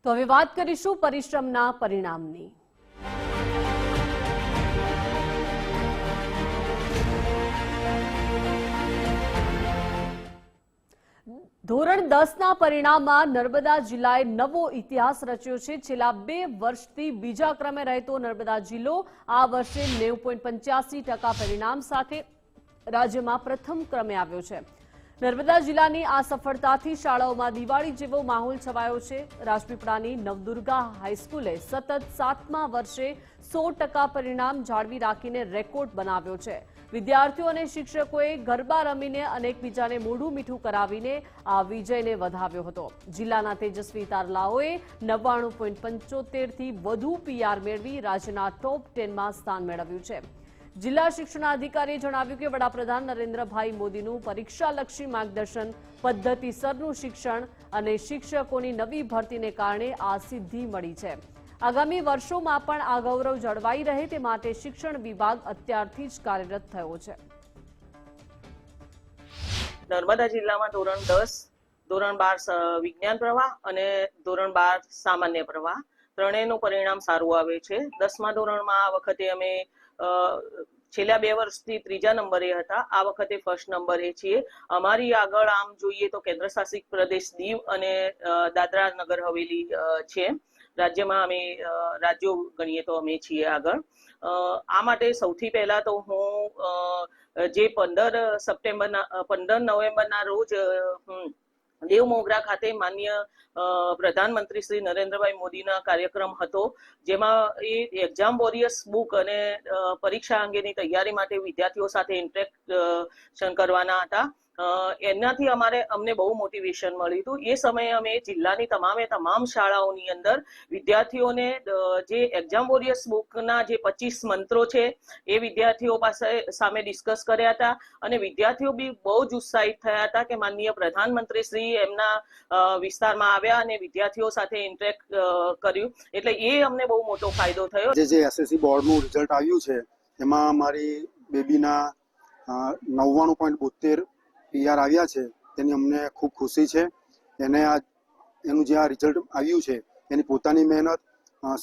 તો હવે વાત કરીશું પરિશ્રમના પરિણામની। ધોરણ 10ના પરિણામમાં નર્મદા જિલ્લાએ નવો ઇતિહાસ રચ્યો છે। છેલ્લા 2 વર્ષથી બીજા ક્રમે રહેતો નર્મદા જિલ્લો આ વર્ષે 90.85% પરિણામ સાથે રાજ્યમાં પ્રથમ ક્રમે આવ્યો છે। નર્મદા જિલ્લાની આ સફળતાથી શાળાઓમાં દિવાળી જેવો માહોલ છવાયો છે। રાજપીપળાની નવદુર્ગા હાઈસ્કૂલે સતત 7મા વર્ષે 100% પરિણામ જાળવી રાખીને રેકોર્ડ બનાવ્યો છે। વિદ્યાર્થીઓ અને શિક્ષકોએ ગરબા રમીને અને એકબીજાને મોઢું મીઠું કરાવીને આ વિજયને વધાવ્યો હતો। જિલ્લાના તેજસ્વી તારલાઓએ 99.75થી વધુ પીઆર મેળવી રાજ્યના ટોપ 10માં સ્થાન મેળવ્યું છે। જિલ્લા શિક્ષણાધિકારીએ જણાવ્યું કે વડાપ્રધાન નરેન્દ્રભાઈ મોદીનું પરીક્ષાલક્ષી માર્ગદર્શન, પદ્ધતિસરનું શિક્ષણ અને શિક્ષકોની નવી ભરતીને કારણે આ સિદ્ધિ મળી છે। આગામી વર્ષોમાં પણ આ ગૌરવ જળવાઈ રહે તે માટે શિક્ષણ વિભાગ અત્યારથી જ કાર્યરત થયો છે। નર્મદા જિલ્લામાં ધોરણ 10, ધોરણ 12 વિજ્ઞાન પ્રવાહ અને ધોરણ 12 સામાન્ય પ્રવાહ ત્રણેયનું પરિણામ સારું આવે છે। 10મા ધોરણમાં આ વખતે અમે છેલ્લા 2 વર્ષથી 3જા નંબરે હતા, આ વખતે ફર્સ્ટ નંબરે છીએ। અમારી આગળ આમ જોઈએ તો કેન્દ્ર શાસિત પ્રદેશ દીવ અને દાદરા નગર હવેલી છે। રાજ્યમાં અમે રાજ્યો ગણીએ તો અમે છીએ આગળ। આ માટે સૌથી પહેલા તો હું જે 15 નવેમ્બરના રોજ દેવ મોગરા ખાતે માન્ય પ્રધાનમંત્રી શ્રી નરેન્દ્રભાઈ મોદીના કાર્યક્રમ હતો, જેમાં એ એક્ઝામ વોરિયર્સ બુક અને પરીક્ષા અંગેની તૈયારી માટે વિદ્યાર્થીઓ સાથે ઇન્ટરેક્શન કરવાના હતા। એનાથી અમને બહુ મોટિવેશન મળ્યું હતું। એ સમયે અમે જિલ્લાની તમામ શાળાઓની અંદર વિદ્યાર્થીઓને જે એક્ઝામ વોરિયર્સ બુકના જે 25 મંત્રો છે એ વિદ્યાર્થીઓ સામે ડિસ્કસ કર્યા હતા અને વિદ્યાર્થીઓ બી બહુ જ ઉત્સાહિત થયા હતા કે માનનીય પ્રધાનમંત્રી શ્રી એમના વિસ્તારમાં આવ્યા અને વિદ્યાર્થીઓ સાથે ઇન્ટરેક્ટ કર્યું, એટલે એ અમને બહુ મોટો ફાયદો થયો। જે એસએસસી બોર્ડનું રિઝલ્ટ આવ્યું છે એમાં મારી બેબીના 99.72 પીઆર આવ્યા છે, તેની અમને ખૂબ ખુશી છે। એનું જે આ રિઝલ્ટ આવ્યું છે એની પોતાની મહેનત,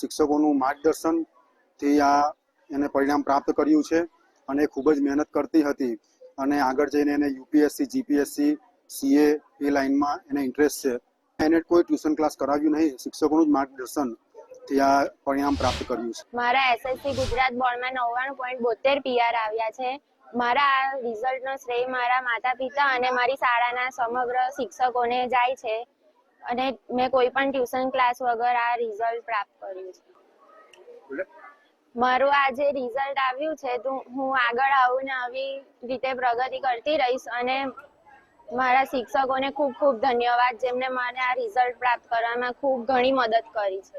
શિક્ષકોનું માર્ગદર્શનથી એને પરિણામ પ્રાપ્ત કર્યું છે અને ખૂબ જ મહેનત કરતી હતી અને આગળ જઈને એને યુપીએસસી, જીપીએસસી, સીએ એ લાઇનમાં એને ઇન્ટરેસ્ટ છે। એને કોઈ ટ્યુશન ક્લાસ કરાવ્યું નહીં, શિક્ષકોનું જ માર્ગદર્શનથી આ પરિણામ પ્રાપ્ત કર્યું છે। મારા એસએસસી ગુજરાત બોર્ડમાં 99.72 પીઆર આવ્યા છે। મારા આ રિઝલ્ટનો શ્રેય મારા માતા પિતા અને મારી શાળાના સમગ્ર શિક્ષકોને જાય છે અને મેં કોઈ પણ ટ્યુશન ક્લાસ વગર આ રિઝલ્ટ પ્રાપ્ત કર્યું છે। મારું આ જે રિઝલ્ટ આવ્યું છે તો હું આગળ આવું ને આવી રીતે પ્રગતિ કરતી રહીશ અને મારા શિક્ષકોને ખૂબ ખૂબ ધન્યવાદ, જેમને મને આ રિઝલ્ટ પ્રાપ્ત કરવામાં ખૂબ ઘણી મદદ કરી છે।